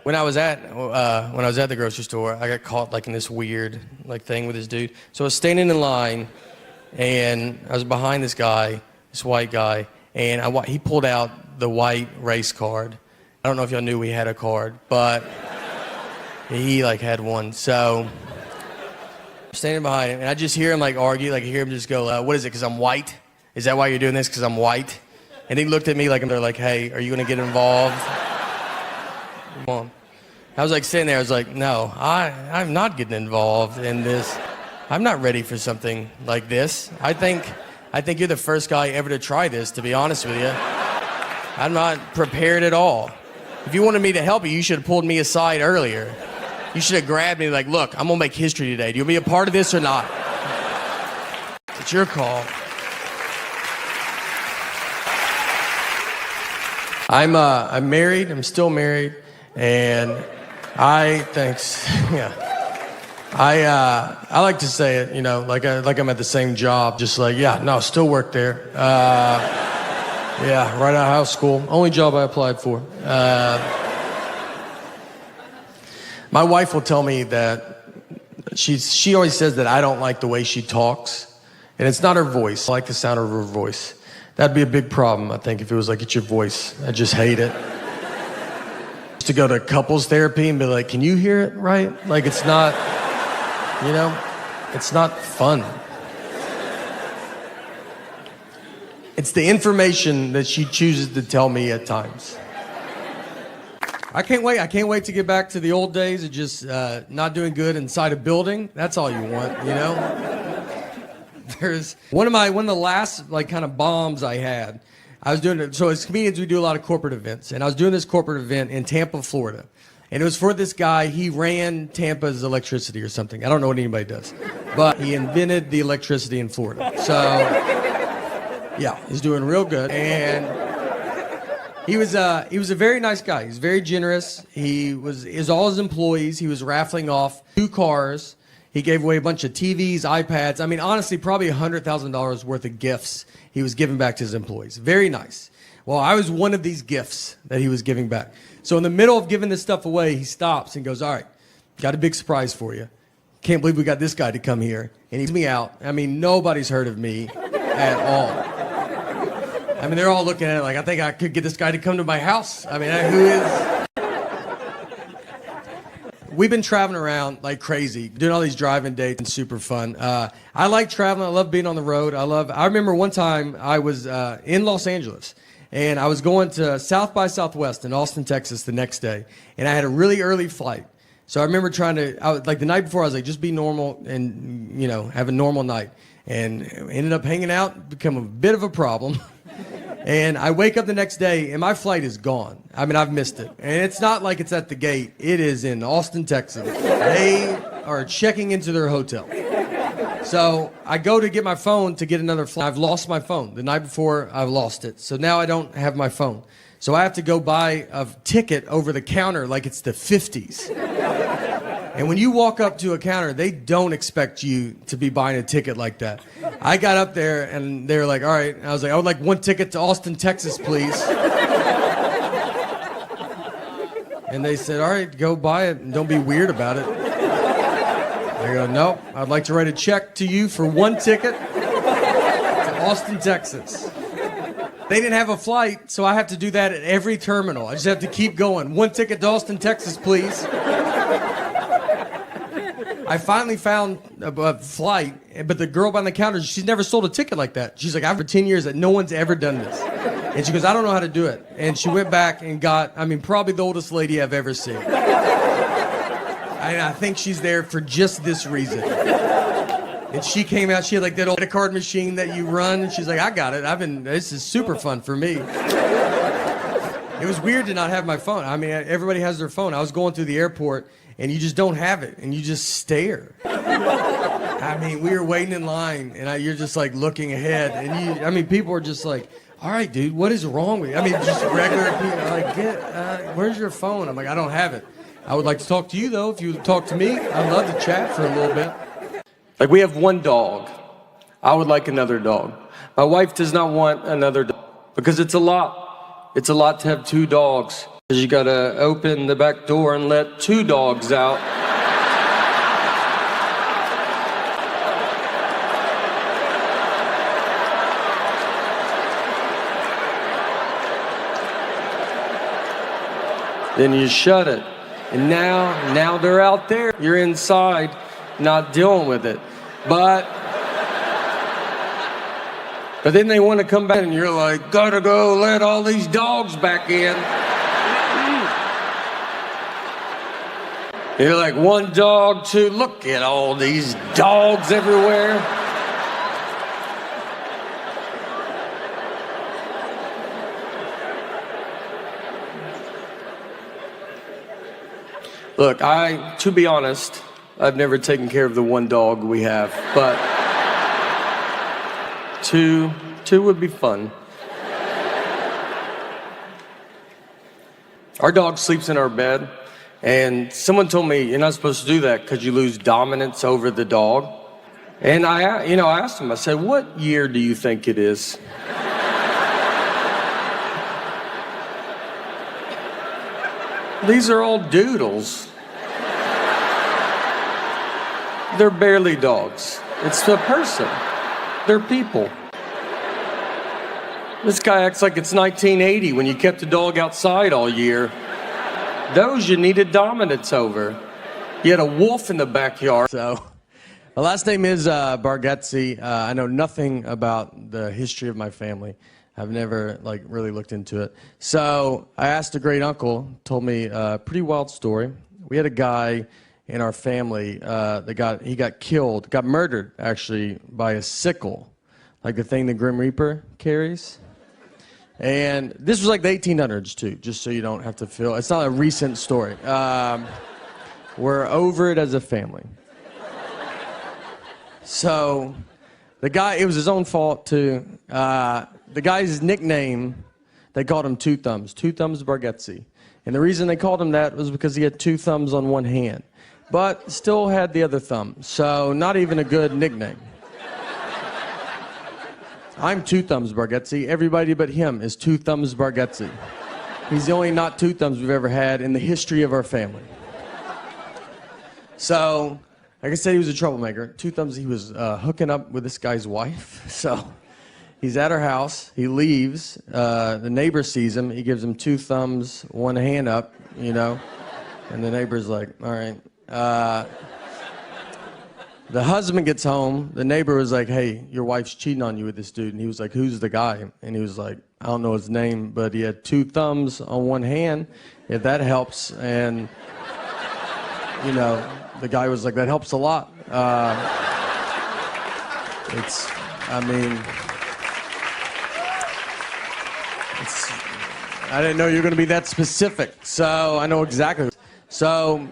when I was at the grocery store, I got caught like in this weird like thing with this dude. So I was standing in line, and I was behind this guy, this white guy, and he pulled out the white race card. I don't know if y'all knew we had a card, but he like had one. So I'm standing behind him, and I just hear him like argue, like I hear him just go, "What is it? Because I'm white? Is that why you're doing this? Because I'm white?" And he looked at me like they're like, "Hey, are you gonna get involved?" Come on. I was like sitting there. I was like, "No, I'm not getting involved in this. I'm not ready for something like this. I think you're the first guy ever to try this. To be honest with you, I'm not prepared at all. If you wanted me to help you should have pulled me aside earlier. You should have grabbed me like, look, I'm gonna make history today. Do you want to be a part of this or not? It's your call." I'm married. I'm still married, and thanks. Yeah. I like to say it, you know, like I'm at the same job, just like, yeah, no, still work there. Yeah, right out of high school. Only job I applied for. My wife will tell me that she always says that I don't like the way she talks, and it's not her voice. I like the sound of her voice. That'd be a big problem, I think, if it was like, it's your voice. I just hate it. To go to couples therapy and be like, can you hear it right? Like, it's not, you know, it's not fun. It's the information that she chooses to tell me at times. I can't wait. I can't wait to get back to the old days of just not doing good inside a building. That's all you want, you know? There's one of the last like kind of bombs I had. I was doing it. So as comedians, we do a lot of corporate events, and I was doing this corporate event in Tampa, Florida, and it was for this guy. He ran Tampa's electricity or something. I don't know what anybody does, but he invented the electricity in Florida. So yeah, he's doing real good, and he was a very nice guy. He's very generous. He was all his employees. He was raffling off 2 cars. He gave away a bunch of TVs, iPads. I mean, honestly, probably $100,000 worth of gifts he was giving back to his employees. Very nice. Well, I was one of these gifts that he was giving back. So in the middle of giving this stuff away, he stops and goes, all right, got a big surprise for you. Can't believe we got this guy to come here. And he's me out. I mean, nobody's heard of me at all. I mean, they're all looking at it like, I think I could get this guy to come to my house. I mean, who is... We've been traveling around like crazy, doing all these driving dates and super fun. I like traveling. I love being on the road. I remember one time I was in Los Angeles, and I was going to South by Southwest in Austin, Texas the next day, and I had a really early flight. So I remember like the night before, I was like, just be normal and, you know, have a normal night. And ended up hanging out, become a bit of a problem. And I wake up the next day, and my flight is gone. I mean, I've missed it. And it's not like it's at the gate. It is in Austin, Texas. They are checking into their hotel. So I go to get my phone to get another flight. I've lost my phone. The night before, I've lost it. So now I don't have my phone. So I have to go buy a ticket over the counter like it's the 50s. And when you walk up to a counter, they don't expect you to be buying a ticket like that. I got up there, and they were like, all right. And I was like, I would like 1 ticket to Austin, Texas, please. And they said, all right, go buy it, and don't be weird about it. I go, nope, I'd like to write a check to you for 1 ticket to Austin, Texas. They didn't have a flight, so I have to do that at every terminal. I just have to keep going. 1 ticket to Austin, Texas, please. I finally found a flight, but the girl behind the counter, she's never sold a ticket like that. She's like, I've for 10 years that no one's ever done this. And she goes, I don't know how to do it. And she went back and got, I mean, probably the oldest lady I've ever seen. And I think she's there for just this reason. And she came out, she had like that old credit card machine that you run. And she's like, I got it. This is super fun for me. It was weird to not have my phone. I mean, everybody has their phone. I was going through the airport, and you just don't have it, and you just stare. I mean, we were waiting in line, and you're just like looking ahead, and people are just like, all right, dude, what is wrong with you? I mean, just regular people are like, where's your phone? I'm like, I don't have it. I would like to talk to you, though. If you would talk to me, I'd love to chat for a little bit. Like, we have 1 dog. I would like another dog. My wife does not want another dog because it's a lot. It's a lot to have 2 dogs. You gotta open the back door and let 2 dogs out. Then you shut it. And now they're out there. You're inside, not dealing with it. But then they want to come back and you're like, gotta go let all these dogs back in. You're like, 1 dog, 2, look at all these dogs everywhere. Look, to be honest, I've never taken care of the 1 dog we have, but 2 would be fun. Our dog sleeps in our bed, and someone told me you're not supposed to do that because you lose dominance over the dog. And I asked him, I said, what year do you think it is? These are all doodles. They're barely dogs. It's a person. They're people. This guy acts like it's 1980 when you kept the dog outside all year. Those you needed dominance over. You had a wolf in the backyard. So, my last name is Bargatze. I know nothing about the history of my family. I've never really looked into it. So I asked a great uncle, told me a pretty wild story. We had a guy in our family he got murdered actually by a sickle, like the thing the Grim Reaper carries. And this was like the 1800s too, just so you don't have to feel, it's not a recent story. We're over it as a family. So the guy, it was his own fault too. The guy's nickname, they called him Two Thumbs Bargatze. And the reason they called him that was because he had 2 thumbs on one hand, but still had the other thumb. So not even a good nickname. I'm Two Thumbs Bargatze. Everybody but him is Two Thumbs Bargatze. He's the only not 2 thumbs we've ever had in the history of our family. So, like I said, he was a troublemaker. 2 thumbs, he was hooking up with this guy's wife. So he's at her house, he leaves, the neighbor sees him, he gives him 2 thumbs, 1 hand up, and the neighbor's like, all right. The husband gets home, the neighbor was like, hey, your wife's cheating on you with this dude. And he was like, who's the guy? And he was like, I don't know his name, but he had 2 thumbs on 1 hand, if that helps. And, the guy was like, that helps a lot. I didn't know you were going to be that specific, so I know exactly. So,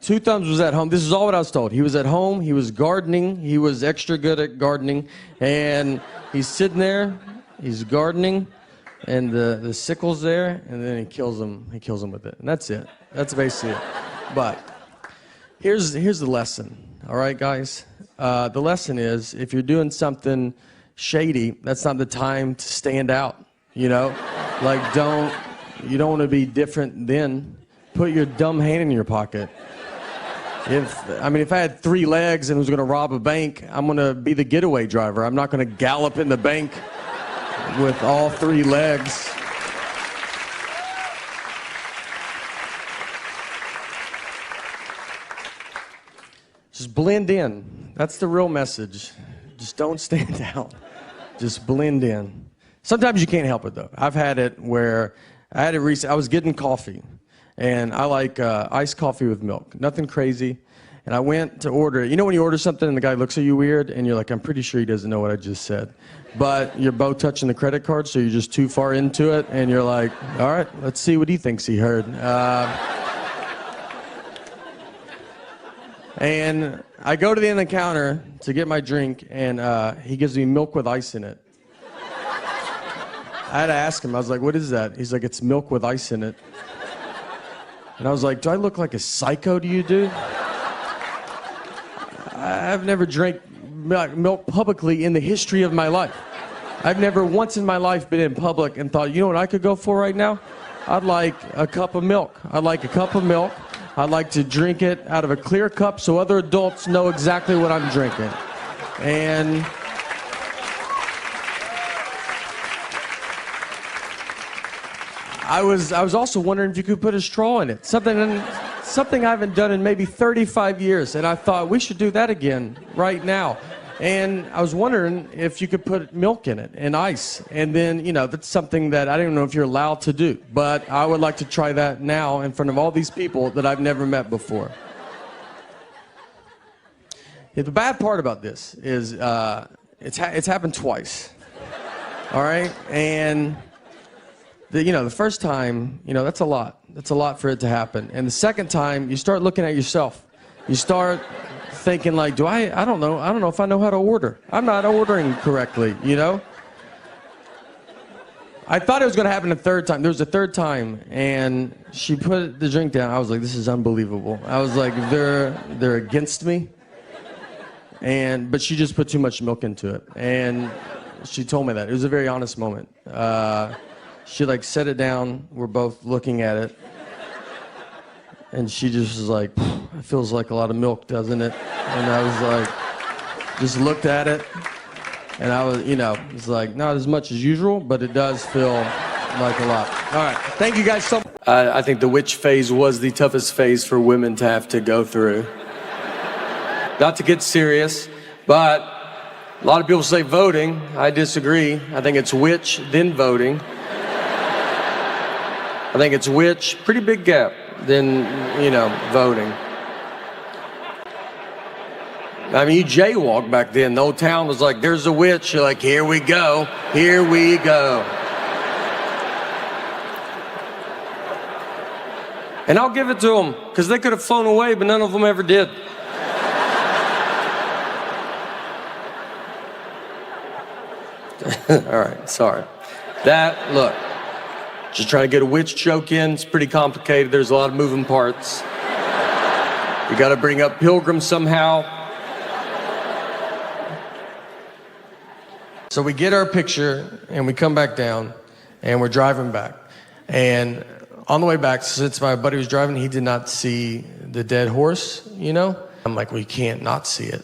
2 thumbs was at home. This is all what I was told. He was at home, he was gardening, he was extra good at gardening, and he's sitting there, he's gardening, and the sickle's there, and then he kills him with it. And that's it. That's basically it. But here's the lesson, all right, guys? The lesson is, if you're doing something shady, that's not the time to stand out, you don't want to be different then. Put your dumb hand in your pocket. If I had 3 legs and was going to rob a bank, I'm going to be the getaway driver. I'm not going to gallop in the bank with all 3 legs. Just blend in. That's the real message. Just don't stand out. Just blend in. Sometimes you can't help it, though. I've had it where I was getting coffee, and I like iced coffee with milk. Nothing crazy. And I went to order it. When you order something and the guy looks at you weird, and you're like, I'm pretty sure he doesn't know what I just said. But you're both touching the credit card, so you're just too far into it, and you're like, all right, let's see what he thinks he heard. And I go to the end of the counter to get my drink, and he gives me milk with ice in it. I had to ask him, I was like, what is that? He's like, it's milk with ice in it. And I was like, do I look like a psycho to you, dude? I've never drank milk publicly in the history of my life. I've never once in my life been in public and thought, you know what I could go for right now? I'd like a cup of milk. I'd like a cup of milk. I'd like to drink it out of a clear cup so other adults know exactly what I'm drinking. And I was also wondering if you could put a straw in it. Something I haven't done in maybe 35 years. And I thought we should do that again right now. And I was wondering if you could put milk in it and ice. And then, that's something that I don't know if you're allowed to do. But I would like to try that now in front of all these people that I've never met before. Yeah, the bad part about this is it's happened twice. All right? And, the first time, that's a lot. That's a lot for it to happen. And the second time, you start looking at yourself. You start thinking like, I don't know if I know how to order. I'm not ordering correctly, I thought it was going to happen a third time. There was a third time, and she put the drink down. I was like, this is unbelievable. I was like, they're against me. But she just put too much milk into it. And she told me that. It was a very honest moment. She set it down. We're both looking at it. And she just was like, it feels like a lot of milk, doesn't it? And I was like, just looked at it. And I was, it's like, not as much as usual, but it does feel like a lot. All right. Thank you guys so much. I think the witch phase was the toughest phase for women to have to go through. Not to get serious, but a lot of people say voting. I disagree. I think it's witch, then voting. I think it's witch, pretty big gap, then, voting. I mean, you jaywalk back then. The whole town was like, there's a witch. You're like, here we go. Here we go. And I'll give it to them, because they could have flown away, but none of them ever did. All right, sorry. Look, just trying to get a witch joke in. It's pretty complicated. There's a lot of moving parts. You got to bring up pilgrims somehow. So we get our picture, and we come back down, and we're driving back. And on the way back, since my buddy was driving, he did not see the dead horse, I'm like, well, you can't not see it.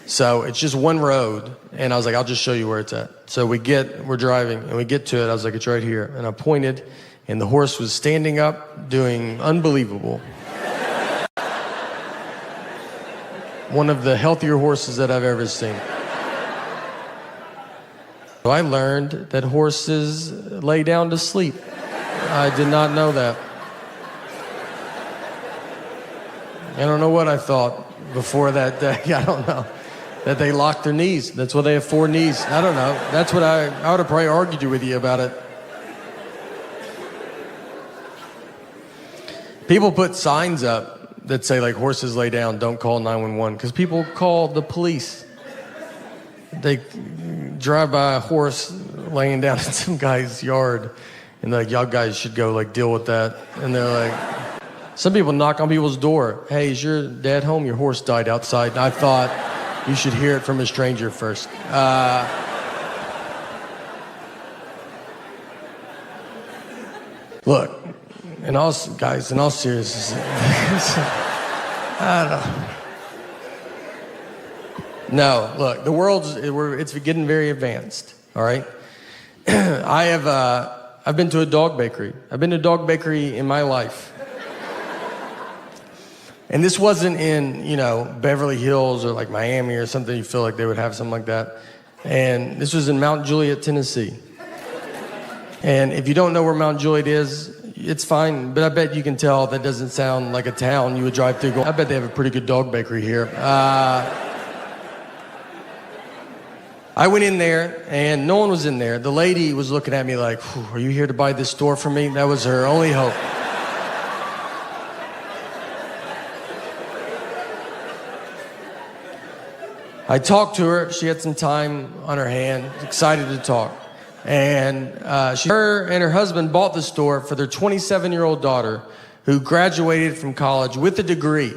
So it's just one road, and I was like, I'll just show you where it's at. So we're driving, and we get to it. I was like, it's right here. And I pointed, and the horse was standing up, doing unbelievable. One of the healthier horses that I've ever seen. So I learned that horses lay down to sleep. I did not know that. I don't know what I thought before that day. I don't know. That they lock their knees. That's why they have 4 knees. I don't know. That's what I would have probably argued with you about it. People put signs up that say horses lay down, don't call 911, because people call the police. They drive by a horse laying down in some guy's yard, and they're like, y'all guys should go deal with that. And they're like, some people knock on people's door. Hey, is your dad home? Your horse died outside. And I thought, you should hear it from a stranger first. Look, in all seriousness, I don't know. No, look, the it's getting very advanced, all right? I've been to a dog bakery. I've been to a dog bakery in my life. And this wasn't in, Beverly Hills or Miami or something. You feel like they would have something like that. And this was in Mount Juliet, Tennessee. And if you don't know where Mount Juliet is, it's fine. But I bet you can tell that doesn't sound like a town you would drive through. I bet they have a pretty good dog bakery here. I went in there, and no one was in there. The lady was looking at me like, are you here to buy this store for me? That was her only hope. I talked to her. She had some time on her hand, excited to talk. And her and her husband bought the store for their 27-year-old daughter, who graduated from college with a degree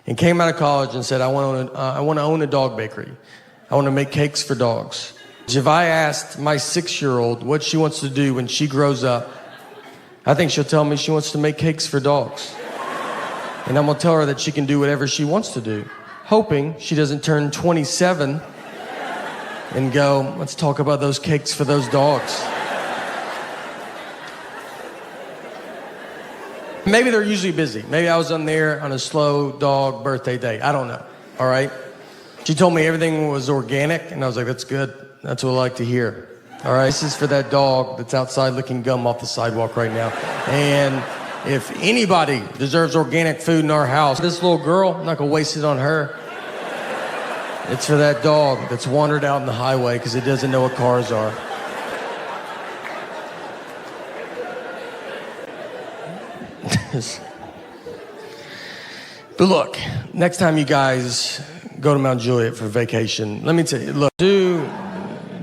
and came out of college and said, I want to own a dog bakery. I want to make cakes for dogs. If I asked my 6-year-old what she wants to do when she grows up, I think she'll tell me she wants to make cakes for dogs. And I'm gonna tell her that she can do whatever she wants to do, hoping she doesn't turn 27 and go, let's talk about those cakes for those dogs. Maybe they're usually busy. Maybe I was on there on a slow dog birthday day. I don't know, all right? She told me everything was organic, and I was like, that's good. That's what I like to hear, all right? This is for that dog that's outside licking gum off the sidewalk right now. And if anybody deserves organic food in our house, this little girl, I'm not gonna waste it on her. It's for that dog that's wandered out in the highway because it doesn't know what cars are. But look, next time you guys go to Mount Juliet for vacation, let me tell you, look, do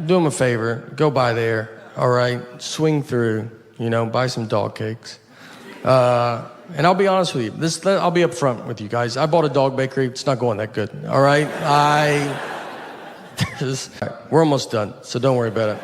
them a favor, go by there, all right? Swing through, buy some dog cakes. And I'll be honest with you, I'll be upfront with you guys. I bought a dog bakery, it's not going that good, all right? We're almost done, so don't worry about it.